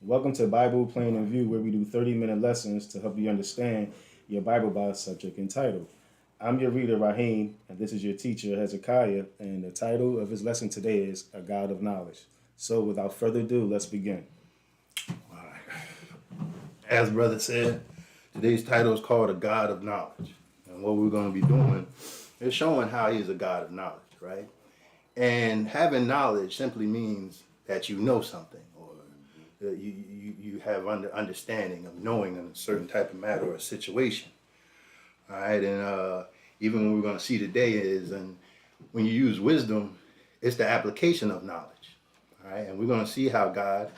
Welcome to Bible Plain in View, where we do 30-minute lessons to help you understand your Bible by subject and title. I'm your reader, Raheem, and this is your teacher, Hezekiah, and the title of his lesson today is A God of Knowledge. So without further ado, let's begin. As brother said, today's title is called A God of Knowledge. And what we're going to be doing is showing how he's a God of knowledge, right? And having knowledge simply means that you know something or you have understanding of knowing in a certain type of matter or a situation. All right, and even what we're going to see today is, and when you use wisdom, it's the application of knowledge. All right, and we're going to see how God,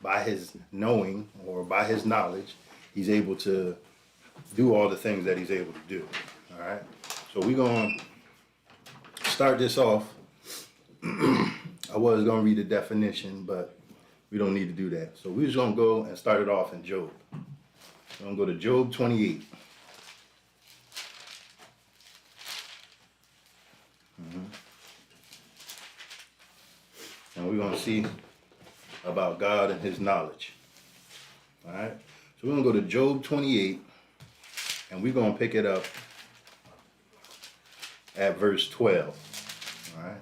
by his knowing or by his knowledge, he's able to do all the things that he's able to do. All right, so we're going to start this off. I was going to read the definition, but we don't need to do that. So we're just going to go and start it off in Job. We're going to go to Job 28. And we're going to see about God and his knowledge. All right. So we're going to go to Job 28, and we're going to pick it up at verse 12. All right.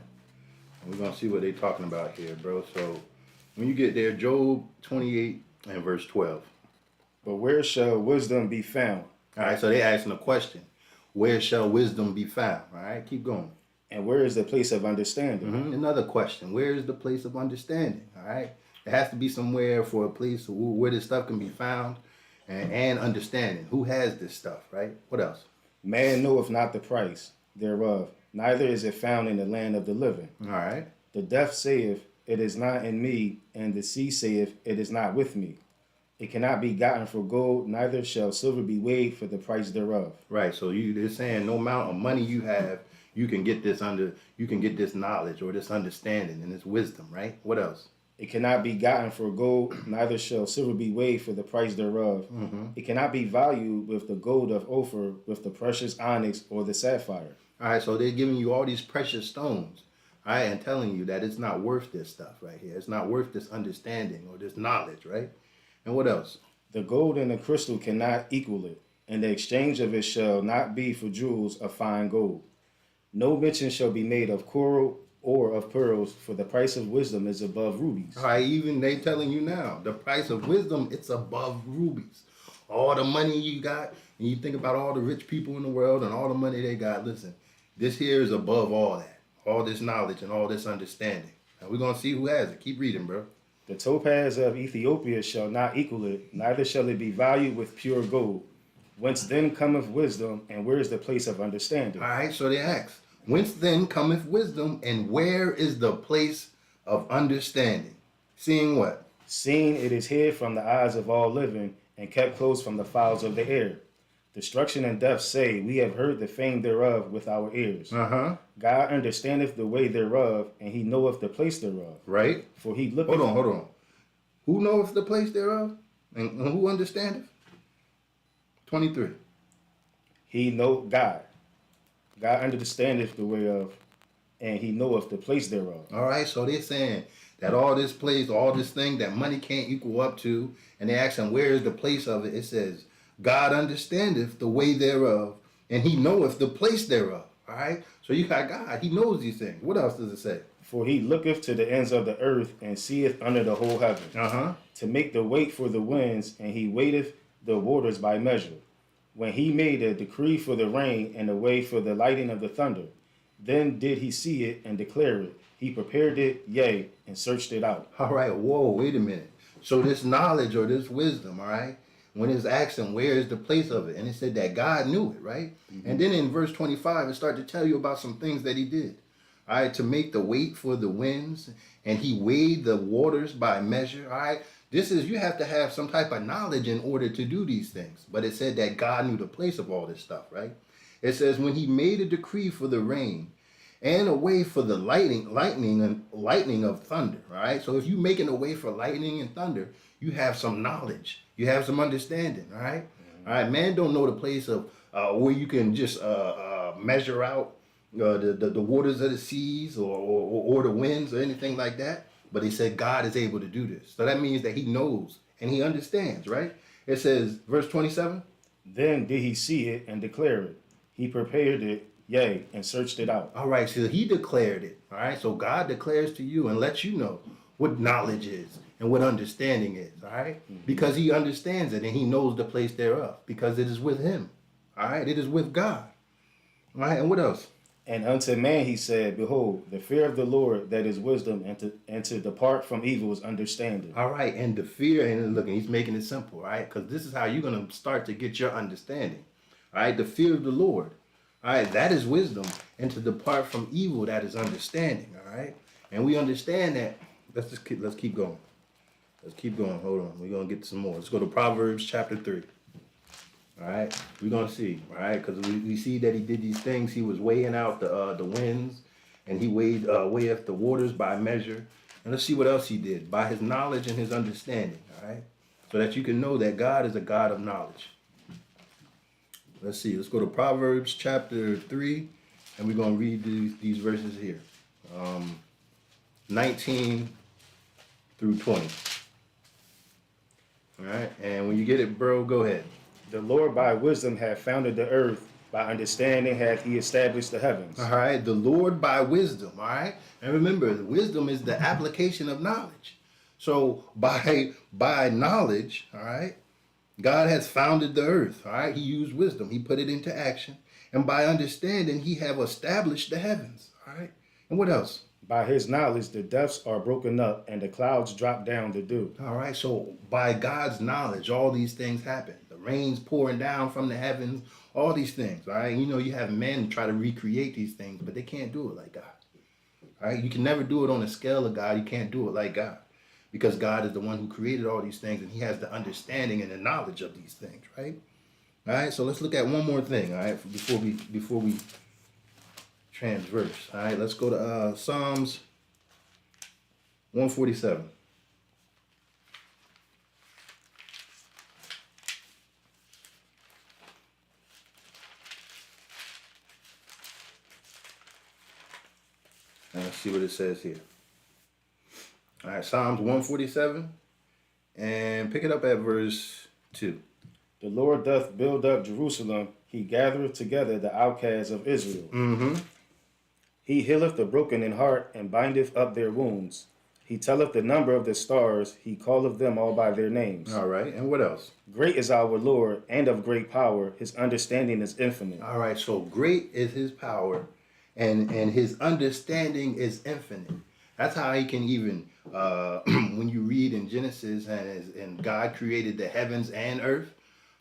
And we're going to see what they're talking about here, bro. So when you get there, Job 28 and verse 12. But where shall wisdom be found? All right. So they're asking a question. Where shall wisdom be found? All right. Keep going. And where is the place of understanding? Another question. Where is the place of understanding? All right. There has to be somewhere for a place where this stuff can be found and understanding. Who has this stuff, right? What else? Man knoweth not the price thereof, neither is it found in the land of the living. All right. The deaf saith, It is not in me, and the sea saith, It is not with me. It cannot be gotten for gold, neither shall silver be weighed for the price thereof. Right. So they're saying no amount of money you have, you can get this knowledge or this understanding and this wisdom, right? What else? It cannot be gotten for gold, neither shall silver be weighed for the price thereof. It cannot be valued with the gold of Ophir, with the precious onyx or the sapphire. All right, so they're giving you all these precious stones, all right, and telling you that it's not worth this stuff right here. It's not worth this understanding or this knowledge, right? And what else? The gold and the crystal cannot equal it, and the exchange of it shall not be for jewels of fine gold. No mention shall be made of coral or of pearls, for the price of wisdom is above rubies. All right, even they telling you now, the price of wisdom, it's above rubies. All the money you got, and you think about all the rich people in the world and all the money they got, listen, this here is above all that. All this knowledge and all this understanding. And we're going to see who has it. Keep reading, bro. The topaz of Ethiopia shall not equal it, neither shall it be valued with pure gold. Whence then cometh wisdom, and where is the place of understanding? All right, so they ask, whence then cometh wisdom, and where is the place of understanding? Seeing what? Seeing it is hid from the eyes of all living, and kept close from the fowls of the air. Destruction and death say, We have heard the fame thereof with our ears. God understandeth the way thereof, and he knoweth the place thereof. Right. For he looketh... Hold on. Who knoweth the place thereof? And who understandeth? 23. He know God. God understandeth the way of, and he knoweth the place thereof. All right, so they're saying that all this place, all this thing that money can't equal up to, and they ask him, where is the place of it? It says, God understandeth the way thereof, and he knoweth the place thereof. All right, so you got God. He knows these things. What else does it say? For he looketh to the ends of the earth, and seeth under the whole heaven. To make the weight for the winds, and he weighteth the waters by measure. When he made a decree for the rain, and a way for the lightning of the thunder, then did he see it and declare it. He prepared it, yea, and searched it out. All right, whoa, wait a minute. So this knowledge or this wisdom, all right, when it's asked him, where is the place of it? And it said that God knew it, right? And then in verse 25, it started to tell you about some things that he did. All right, to make the weight for the winds, and he weighed the waters by measure. All right, this is, you have to have some type of knowledge in order to do these things. But it said that God knew the place of all this stuff, right? It says, when he made a decree for the rain and a way for the lightning of thunder, all right? So if you're making a way for lightning and thunder, you have some knowledge. You have some understanding, all right? All right, man don't know the place of where you can just measure out the waters of the seas or the winds or anything like that. But he said God is able to do this. So that means that he knows and he understands, right? It says, verse 27. Then did he see it and declare it. He prepared it, yea, and searched it out. All right, so he declared it. All right, so God declares to you and lets you know what knowledge is and what understanding is. All right, because he understands it and he knows the place thereof because it is with him. All right, it is with God. All right, and what else? And unto man he said, behold, the fear of the Lord, that is wisdom, and to depart from evil is understanding. All right, and the fear, and look, he's making it simple, right? Because this is how you're going to start to get your understanding. All right, the fear of the Lord. All right, that is wisdom, and to depart from evil, that is understanding. All right, and we understand that. Let's keep going. Let's keep going. Hold on, we're gonna get some more. Let's go to Proverbs chapter 3. All right, we're gonna see. All right, because we see that he did these things. He was weighing out the winds, and he weigheth the waters by measure. And let's see what else he did by his knowledge and his understanding. All right, so that you can know that God is a God of knowledge. Let's see. Let's go to Proverbs chapter 3, and we're going to read these verses here. 19 through 20. All right. And when you get it, bro, go ahead. The Lord by wisdom hath founded the earth. By understanding hath he established the heavens. All right. The Lord by wisdom. All right. And remember, wisdom is the application of knowledge. So by knowledge, all right, God has founded the earth, all right? He used wisdom. He put it into action. And by understanding, he have established the heavens, all right? And what else? By his knowledge, the depths are broken up, and the clouds drop down the dew. All right, so by God's knowledge, all these things happen. The rain's pouring down from the heavens, all these things, all right? You know, you have men try to recreate these things, but they can't do it like God, all right? You can never do it on the scale of God. You can't do it like God. Because God is the one who created all these things and he has the understanding and the knowledge of these things, right? All right, so let's look at one more thing, all right, before we transverse. All right, let's go to Psalms 147. And let's see what it says here. All right, Psalms 147, and pick it up at verse 2. The Lord doth build up Jerusalem. He gathereth together the outcasts of Israel. Mm-hmm. He healeth the broken in heart, and bindeth up their wounds. He telleth the number of the stars. He calleth them all by their names. All right, and what else? Great is our Lord, and of great power. His understanding is infinite. All right, so great is his power, and his understanding is infinite. That's how he can even, when you read in Genesis, and God created the heavens and earth,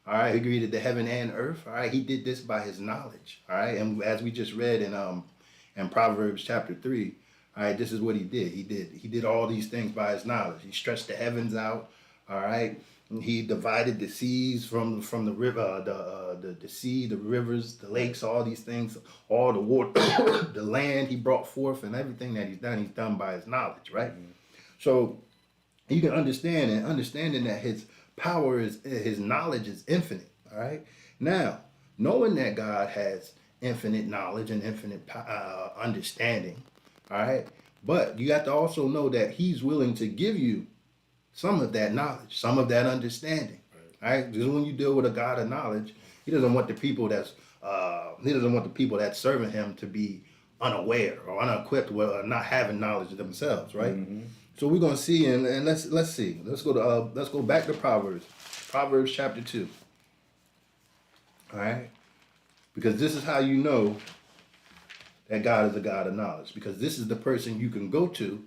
all right, he created the heaven and earth, all right, he did this by his knowledge, all right, and as we just read in Proverbs chapter 3, all right, this is what he did. He did all these things by his knowledge. He stretched the heavens out, all right, he divided the seas from the river, the sea, the rivers, the lakes, all these things, all the water, the land he brought forth, and everything that he's done by his knowledge, right? Mm-hmm. So you can understanding that his power his knowledge is infinite, all right? Now, knowing that God has infinite knowledge and infinite understanding, all right? But you have to also know that he's willing to give you some of that knowledge, some of that understanding, right? Because when you deal with a God of knowledge, he doesn't want the people that's serving him to be unaware or unequipped or not having knowledge of themselves, right? Mm-hmm. So we're gonna see, and let's see. Let's go back to Proverbs chapter 2. All right, because this is how you know that God is a God of knowledge, because this is the person you can go to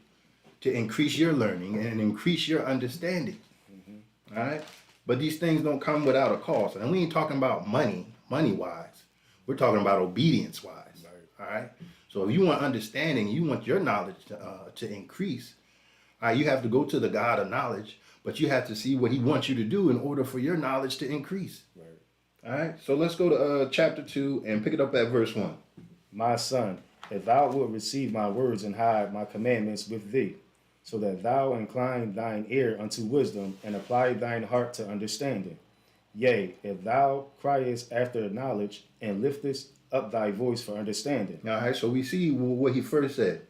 increase your learning and increase your understanding. Mm-hmm. All right? But these things don't come without a cost. And we ain't talking about money-wise. We're talking about obedience-wise. Right. All right? So if you want understanding, you want your knowledge to increase, all right, you have to go to the God of knowledge, but you have to see what he wants you to do in order for your knowledge to increase. Right. All right? So let's go to chapter 2 and pick it up at verse 1. My son, if thou wilt receive my words and hide my commandments with thee, so that thou incline thine ear unto wisdom, and apply thine heart to understanding. Yea, if thou criest after knowledge, and liftest up thy voice for understanding. All right, so we see what he first said.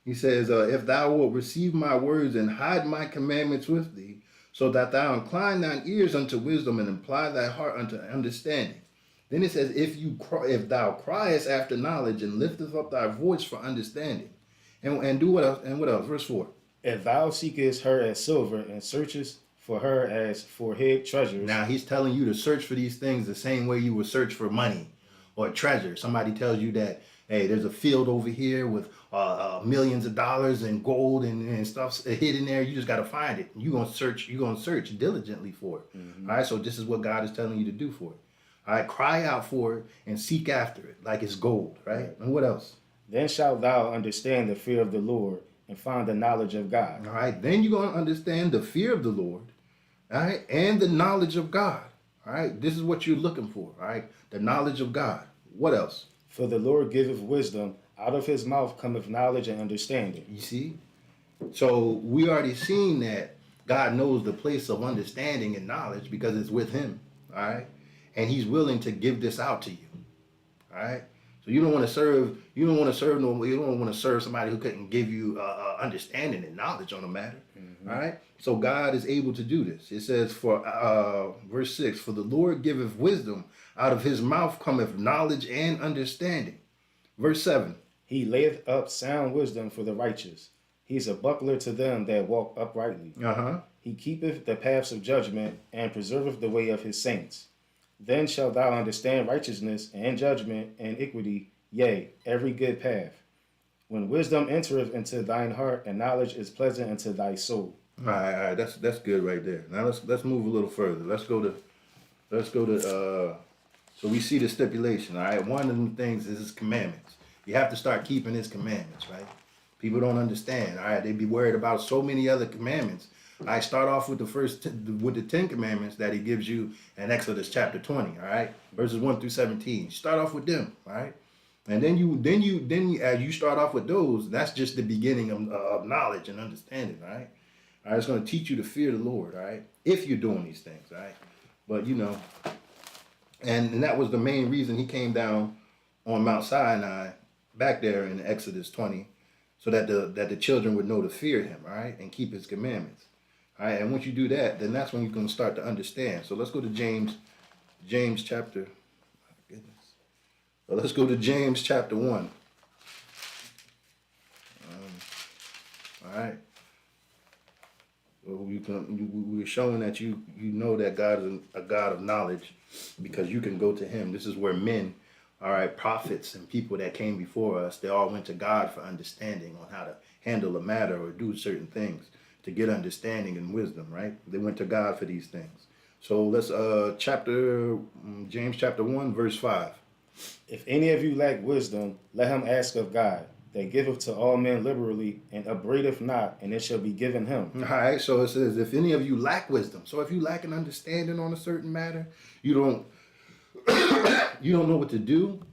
He says, if thou wilt receive my words and hide my commandments with thee, so that thou incline thine ears unto wisdom and apply thy heart unto understanding. Then it says, if thou criest after knowledge and lifteth up thy voice for understanding. And do what else? And what else? Verse 4. If thou seekest her as silver and searchest for her as for hid treasures. Now he's telling you to search for these things the same way you would search for money or treasure. Somebody tells you that, hey, there's a field over here with millions of dollars and gold and stuff hidden there. You just got to find it. You're going to search diligently for it. Mm-hmm. All right. So this is what God is telling you to do for it. All right. Cry out for it and seek after it like it's gold. Right. And what else? Then shalt thou understand the fear of the Lord and find the knowledge of God. All right. Then you're going to understand the fear of the Lord. All right. And the knowledge of God. All right. This is what you're looking for. All right. The knowledge of God. What else? For the Lord giveth wisdom. Out of his mouth cometh knowledge and understanding. You see? So we already seen that God knows the place of understanding and knowledge because it's with him. All right. And he's willing to give this out to you. All right. So you don't want to serve somebody who couldn't give you understanding and knowledge on the matter. Mm-hmm. All right. So God is able to do this. It says for verse 6, for the Lord giveth wisdom, out of his mouth cometh knowledge and understanding. Verse 7. He layeth up sound wisdom for the righteous. He is a buckler to them that walk uprightly. Uh-huh. He keepeth the paths of judgment and preserveth the way of his saints. Then shalt thou understand righteousness and judgment and equity, yea, every good path. When wisdom entereth into thine heart and knowledge is pleasant unto thy soul. All right, that's good right there. Now let's move a little further. Let's go to so we see the stipulation. All right, one of the things is his commandments. You have to start keeping his commandments, right? People don't understand. All right, they be worried about so many other commandments. I start off with with the 10 commandments that he gives you in Exodus chapter 20. All right, verses 1 through 17. Start off with them. All right, and then as you start off with those, that's just the beginning of knowledge and understanding. All right. All right, it's going to teach you to fear the Lord, all right, if you're doing these things, all right? But, and that was the main reason he came down on Mount Sinai back there in Exodus 20, so that the children would know to fear him, all right, and keep his commandments. All right, and once you do that, then that's when you're going to start to understand. So let's go to James chapter, my goodness. So let's go to James chapter 1. All right. We're showing that you know that God is a God of knowledge because you can go to him. This is where men, all right, prophets and people that came before us, they all went to God for understanding on how to handle a matter or do certain things to get understanding and wisdom, right? They went to God for these things. So let's James chapter 1, verse 5. If any of you lack wisdom, let him ask of God, that giveth to all men liberally, and upbraideth not, and it shall be given him. All right, so it says, if any of you lack wisdom. So if you lack an understanding on a certain matter, you don't know what to do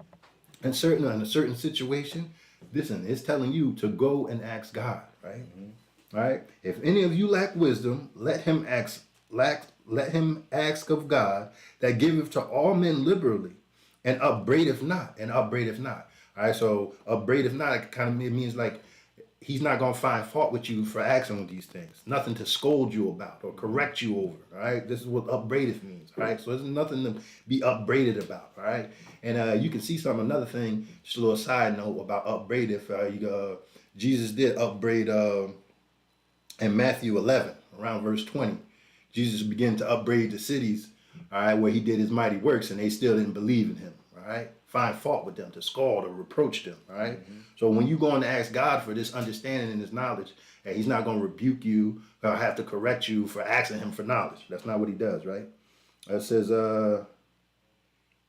in a certain situation, listen, it's telling you to go and ask God, right? Mm-hmm. All right. If any of you lack wisdom, let him ask of God, that giveth to all men liberally, and upbraideth not. All right, so upbraideth not, it means like he's not going to find fault with you for asking with these things. Nothing to scold you about or correct you over, all right? This is what upbraideth means, all right? So there's nothing to be upbraided about, all right? And you can see another thing, just a little side note about upbraideth. Jesus did upbraid in Matthew 11, around verse 20. Jesus began to upbraid the cities, all right, where he did his mighty works, and they still didn't believe in him, all right? Find fault with them, to scold or reproach them, all right? Mm-hmm. So when you're going to ask God for this understanding and this knowledge, he's not going to rebuke you or have to correct you for asking him for knowledge. That's not what he does, right? It says,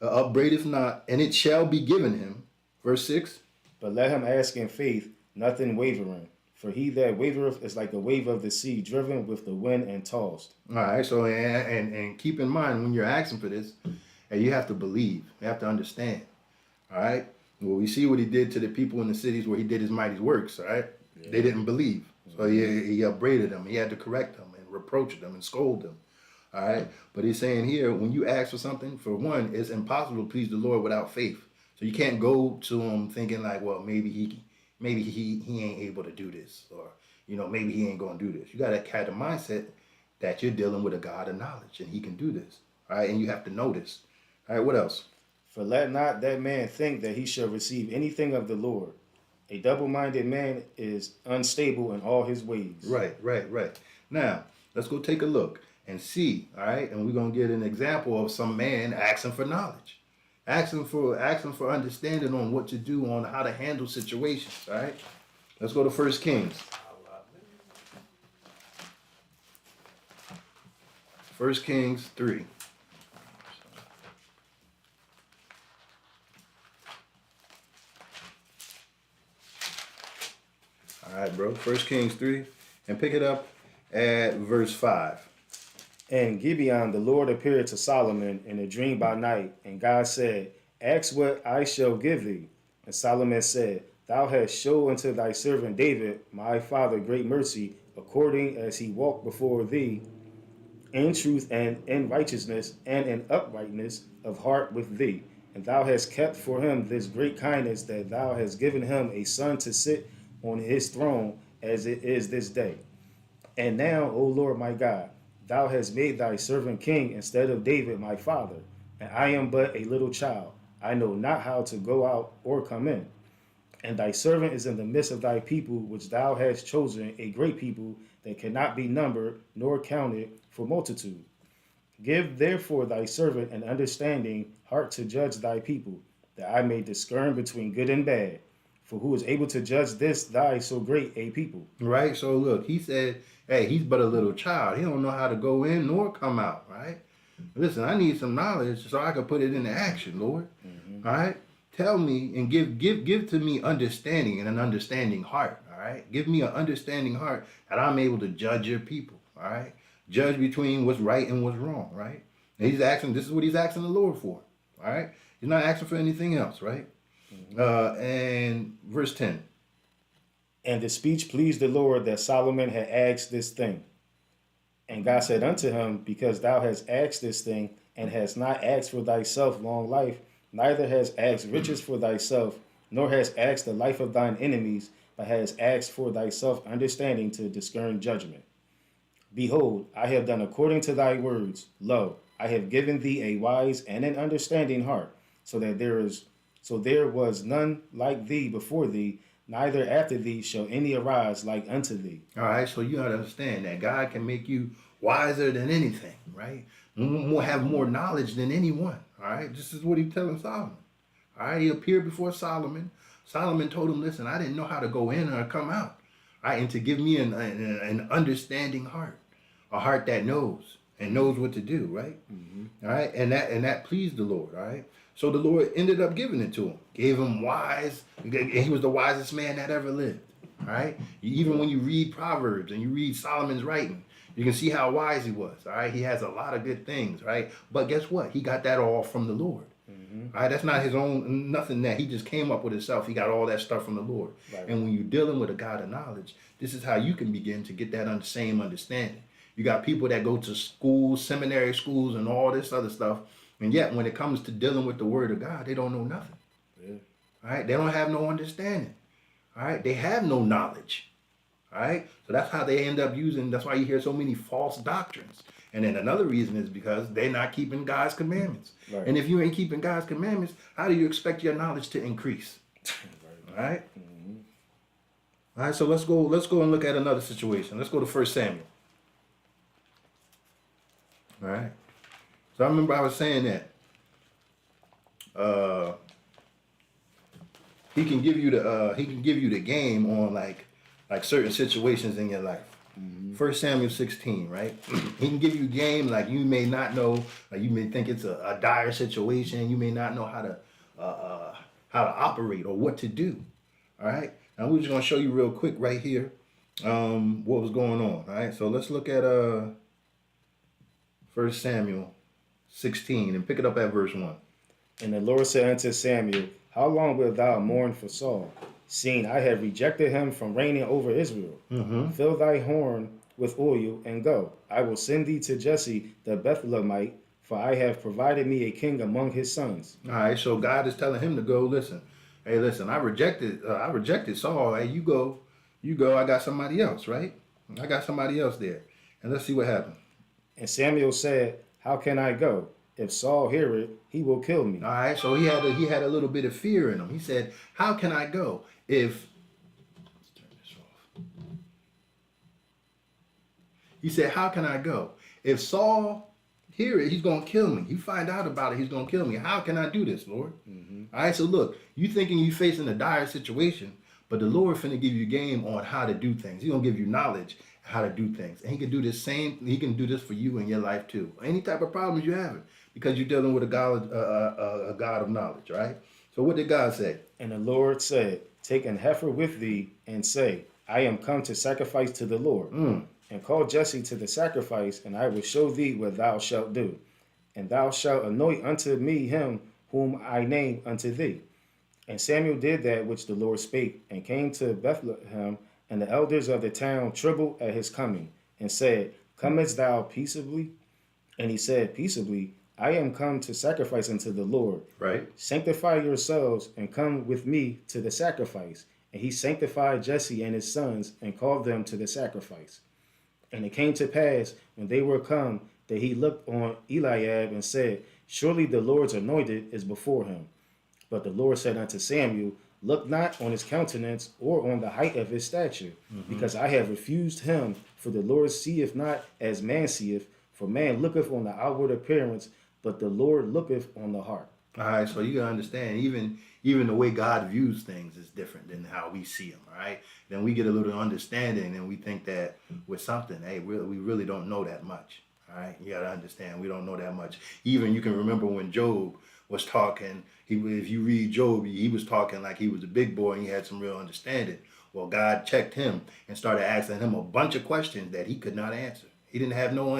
upbraideth not, and it shall be given him. Verse 6. But let him ask in faith, nothing wavering. For he that wavereth is like a wave of the sea, driven with the wind and tossed. All right, so and keep in mind when you're asking for this, you have to believe. You have to understand. All right. Well, we see what he did to the people in the cities where he did his mighty works. All right. Yeah. They didn't believe. So he upbraided them. He had to correct them and reproach them and scold them. All right. But he's saying here, when you ask for something, for one, it's impossible to please the Lord without faith. So you can't go to him thinking like, well, maybe maybe he ain't able to do this, or maybe he ain't gonna do this. You gotta have the mindset that you're dealing with a God of knowledge and he can do this. All right, and you have to know this. All right, what else? For let not that man think that he shall receive anything of the Lord. A double-minded man is unstable in all his ways. Right. Now, let's go take a look and see, all right? And we're gonna get an example of some man asking for knowledge. Asking for understanding on what to do, on how to handle situations, all right? Let's go to 1 Kings. 1 Kings 3. All right, bro. 1 Kings 3. And pick it up at verse 5. And Gibeon, the Lord appeared to Solomon in a dream by night, and God said, Ask what I shall give thee. And Solomon said, Thou hast showed unto thy servant David, my father, great mercy, according as he walked before thee in truth and in righteousness and in uprightness of heart with thee. And thou hast kept for him this great kindness, that thou hast given him a son to sit on his throne as it is this day. And now, O Lord my God, thou hast made thy servant king instead of David my father, and I am but a little child. I know not how to go out or come in. And thy servant is in the midst of thy people, which thou hast chosen, a great people that cannot be numbered nor counted for multitude. Give therefore thy servant an understanding heart to judge thy people, that I may discern between good and bad. For who is able to judge this thy so great a people? Right? So look, he said, hey, he's but a little child. He don't know how to go in nor come out, right? Listen, I need some knowledge so I can put it into action, Lord. All right? Tell me and give to me understanding and an understanding heart, all right? Give me an understanding heart that I'm able to judge your people, all right? Judge between what's right and what's wrong, right? And he's asking, this is what he's asking the Lord for, all right? He's not asking for anything else, right? And verse 10. And the speech pleased the Lord that Solomon had asked this thing. And God said unto him, Because thou hast asked this thing, and hast not asked for thyself long life, neither hast asked riches for thyself, nor hast asked the life of thine enemies, but hast asked for thyself understanding to discern judgment. Behold, I have done according to thy words. Lo, I have given thee a wise and an understanding heart, so there was none like thee before thee, neither after thee shall any arise like unto thee. All right, so you got to understand that God can make you wiser than anything, right? Have more knowledge than anyone, all right? This is what he's telling Solomon. All right, he appeared before Solomon. Solomon told him, listen, I didn't know how to go in or come out, all right? And to give me an understanding heart, a heart that knows and knows what to do, right? All right, and that pleased the Lord, all right? So the Lord ended up giving it to him, gave him wise, and he was the wisest man that ever lived, all right? Even when you read Proverbs and you read Solomon's writing, you can see how wise he was, all right? He has a lot of good things, right? But guess what? He got that all from the Lord, all right? That's not his own, nothing that he just came up with himself. He got all that stuff from the Lord. Right. And when you're dealing with a God of knowledge, this is how you can begin to get that same understanding. You got people that go to schools, seminary schools, and all this other stuff, and yet when it comes to dealing with the word of God, they don't know nothing. Yeah. All right? They don't have no understanding. All right? They have no knowledge. All right? So that's how they end up using, that's why you hear so many false doctrines. And then another reason is because they're not keeping God's commandments. Right. And if you ain't keeping God's commandments, how do you expect your knowledge to increase? All right? All right, so let's go and look at another situation. Let's go to 1 Samuel. All right. So I remember I was saying that he can give you the game on like certain situations in your life. 1 Samuel 16, right? He can give you game like you may not know, like you may think it's a dire situation. You may not know how to operate or what to do. All right. Now we're just gonna show you real quick right here what was going on. All right. So let's look at 1 Samuel 16 and pick it up at verse 1. And the Lord said unto Samuel, How long wilt thou mourn for Saul, seeing I have rejected him from reigning over Israel? Fill thy horn with oil and go. I will send thee to Jesse the Bethlehemite, for I have provided me a king among his sons. All right, so God is telling him to go, listen, Hey, listen, I rejected Saul. Hey, you go. I got somebody else, right? I got somebody else there. And let's see what happened. And Samuel said, how can I go? If Saul hear it, he will kill me. All right, so he had a little bit of fear in him. He said, "How can I go if?" Let's turn this off. He said, "How can I go if Saul hear it? He's gonna kill me. You find out about it, he's gonna kill me. How can I do this, Lord?" All right, so look, you thinking you facing a dire situation, but the Lord finna give you game on how to do things. He's gonna give you knowledge how to do things, and He can do this same. He can do this for you in your life too. Any type of problems you have, because you're dealing with a God of knowledge, right? So what did God say? And the Lord said, take an heifer with thee, and say, I am come to sacrifice to the Lord. And call Jesse to the sacrifice, and I will show thee what thou shalt do. And thou shalt anoint unto me him whom I name unto thee. And Samuel did that which the Lord spake, and came to Bethlehem, and the elders of the town trembled at his coming, and said, comest thou peaceably? And he said, peaceably, I am come to sacrifice unto the Lord. Right. Sanctify yourselves, and come with me to the sacrifice. And he sanctified Jesse and his sons, and called them to the sacrifice. And it came to pass, when they were come, that he looked on Eliab, and said, surely the Lord's anointed is before him. But the Lord said unto Samuel, look not on his countenance or on the height of his stature, because I have refused him. For the Lord seeth not as man seeth, for man looketh on the outward appearance, but the Lord looketh on the heart. All right, so you gotta understand, even the way God views things is different than how we see them. All right, then we get a little understanding, and we think that with something, hey, we really don't know that much. All right, you gotta understand, we don't know that much. Even you can remember when Job was talking. If you read Job, he was talking like he was a big boy and he had some real understanding. Well, God checked him and started asking him a bunch of questions that he could not answer. He had no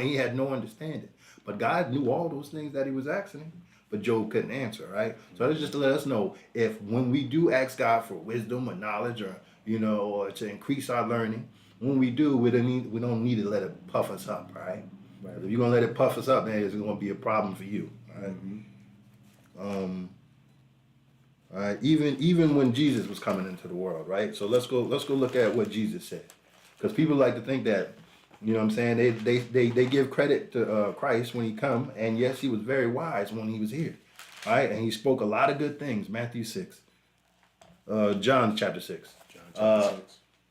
understanding. But God knew all those things that he was asking him, but Job couldn't answer, right? So that's just to let us know, if when we do ask God for wisdom or knowledge, or or to increase our learning, when we do, we don't need to let it puff us up, right? If you're gonna let it puff us up, then it's gonna be a problem for you, right? All right, even when Jesus was coming into the world, right? So let's go look at what Jesus said, because people like to think that, what I'm saying, they give credit to Christ when he come, and yes, he was very wise when he was here, all right, and he spoke a lot of good things. Matthew 6, John chapter 6.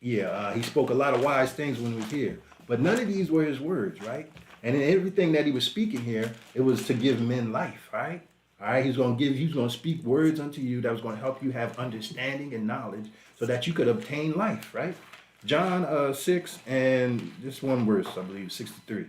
He spoke a lot of wise things when he was here, but none of these were his words, right? And in everything that he was speaking here, it was to give men life, right? All right, he's going to speak words unto you that was going to help you have understanding and knowledge so that you could obtain life, right? John 6 and just one verse, I believe, 63.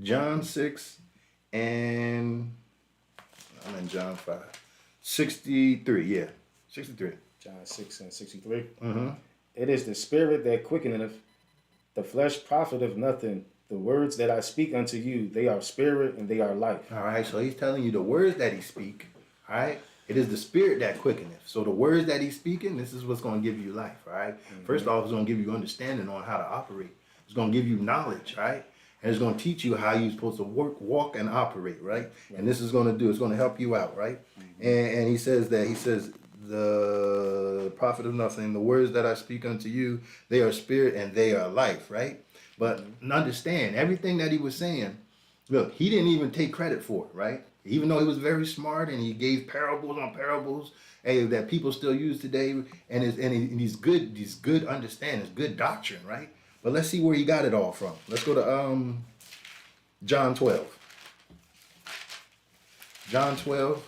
John 6 and I'm in John 5. 63, yeah. 63. John 6 and 63. It is the spirit that quickeneth, the flesh profiteth nothing. The words that I speak unto you, they are spirit and they are life. All right, so he's telling you the words that he speak, all right? It is the spirit that quickeneth. So the words that he's speaking, this is what's going to give you life, all right? First off, it's going to give you understanding on how to operate. It's going to give you knowledge, right? And it's going to teach you how you're supposed to walk, and operate, right? And this is going to help you out, right? And he says, the profit of nothing, the words that I speak unto you, they are spirit and they are life, right? But understand, everything that he was saying, look, he didn't even take credit for it, right? Even though he was very smart and he gave parables on parables, that people still use today, and these good understandings, good doctrine, right? But let's see where he got it all from. Let's go to John 12. John 12.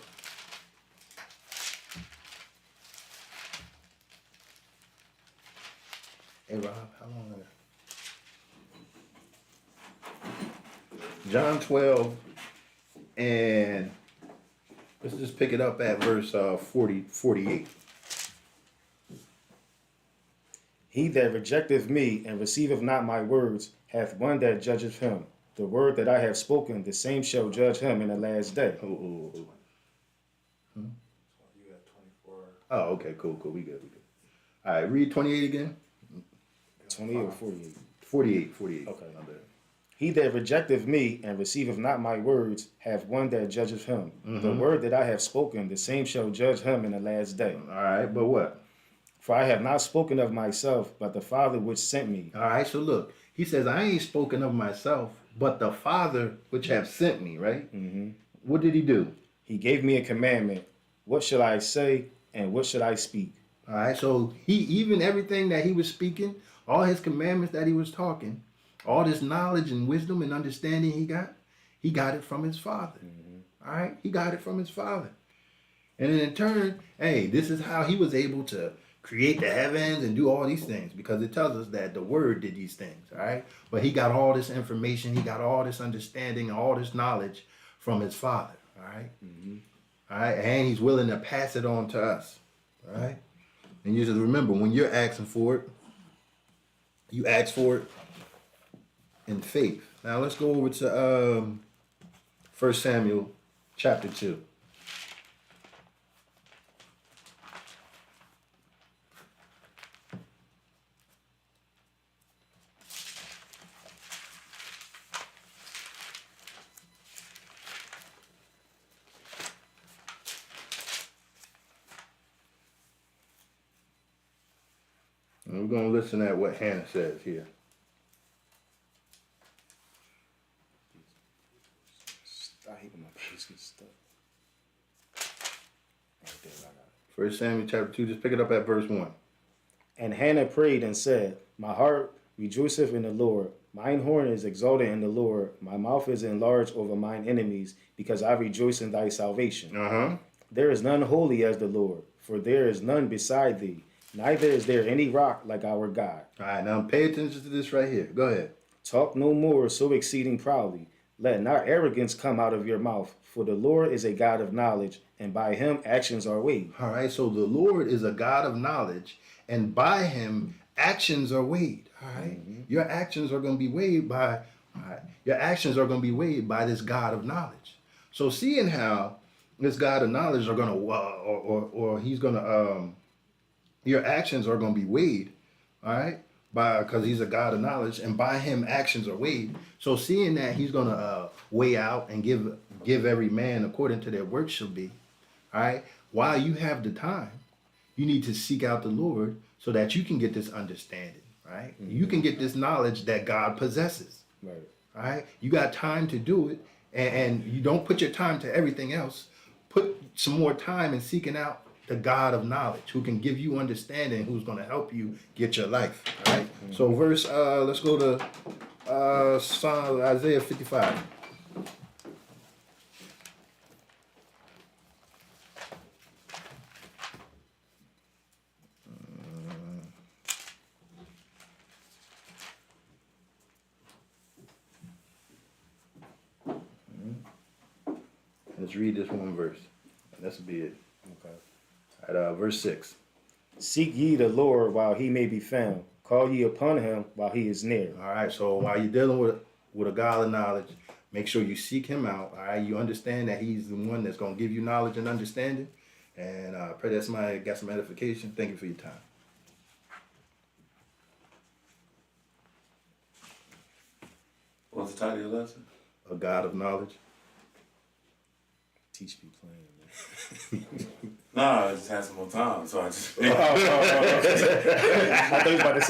Hey Rob, how long is it? John 12, and let's just pick it up at verse 48. He that rejecteth me and receiveth not my words hath one that judgeth him. The word that I have spoken, the same shall judge him in the last day. You got 24. Oh, okay, cool. We good. All right, read 28 again. 28 or 48? 48, 48. Okay. My bad. He that rejecteth me and receiveth not my words hath one that judgeth him. The word that I have spoken, the same shall judge him in the last day. All right, but what? For I have not spoken of myself, but the Father which sent me. All right, so look, he says, I ain't spoken of myself, but the Father which have sent me, right? What did he do? He gave me a commandment. What shall I say and what should I speak? All right, so even everything that he was speaking, all his commandments that he was talking, all this knowledge and wisdom and understanding he got it from his Father. All right, he got it from his Father. And then in turn, hey, this is how he was able to create the heavens and do all these things, because it tells us that the Word did these things, all right? But he got all this information, he got all this understanding, all this knowledge from his Father, all right? All right, and he's willing to pass it on to us, all right? And you just remember, when you're asking for it, you ask for it in faith. Now let's go over to 1 Samuel chapter 2. And we're going to listen at what Hannah says here. I hate when my page gets stuck. Right there, I got it. 1 Samuel chapter 2, just pick it up at verse 1. And Hannah prayed and said, My heart rejoiceth in the Lord. Mine horn is exalted in the Lord. My mouth is enlarged over mine enemies, because I rejoice in thy salvation. There is none holy as the Lord, for there is none beside thee. Neither is there any rock like our God. All right, now pay attention to this right here. Go ahead. Talk no more so exceeding proudly. Let not arrogance come out of your mouth, for the Lord is a God of knowledge, and by him actions are weighed. All right, so the Lord is a God of knowledge, and by him actions are weighed. All right, your actions are going to be weighed by. Your actions are going to be weighed by this God of knowledge. So seeing how this God of knowledge are going to, or he's going to, your actions are going to be weighed. All right, because he's a God of knowledge, and by him actions are weighed. So seeing that he's going to weigh out and give every man according to their work shall be. All right, while you have the time, you need to seek out the Lord so that you can get this understanding. Right, you can get this knowledge that God possesses. Right. All right, you got time to do it, and you don't put your time to everything else. Put some more time in seeking out the God of knowledge, who can give you understanding, who's going to help you get your life. All right. So let's go to Psalm Isaiah 55. Let's read this one verse, and this will be it. Okay. At verse 6. Seek ye the Lord while he may be found. Call ye upon him while he is near. All right, so while you're dealing with a God of knowledge, make sure you seek him out. All right, you understand that he's the one that's going to give you knowledge and understanding. And pray that somebody got some edification. Thank you for your time. What's the title of your lesson? A God of knowledge. Teach me playing, man. Nah, I just had some more time, so I just. I thought you was about to say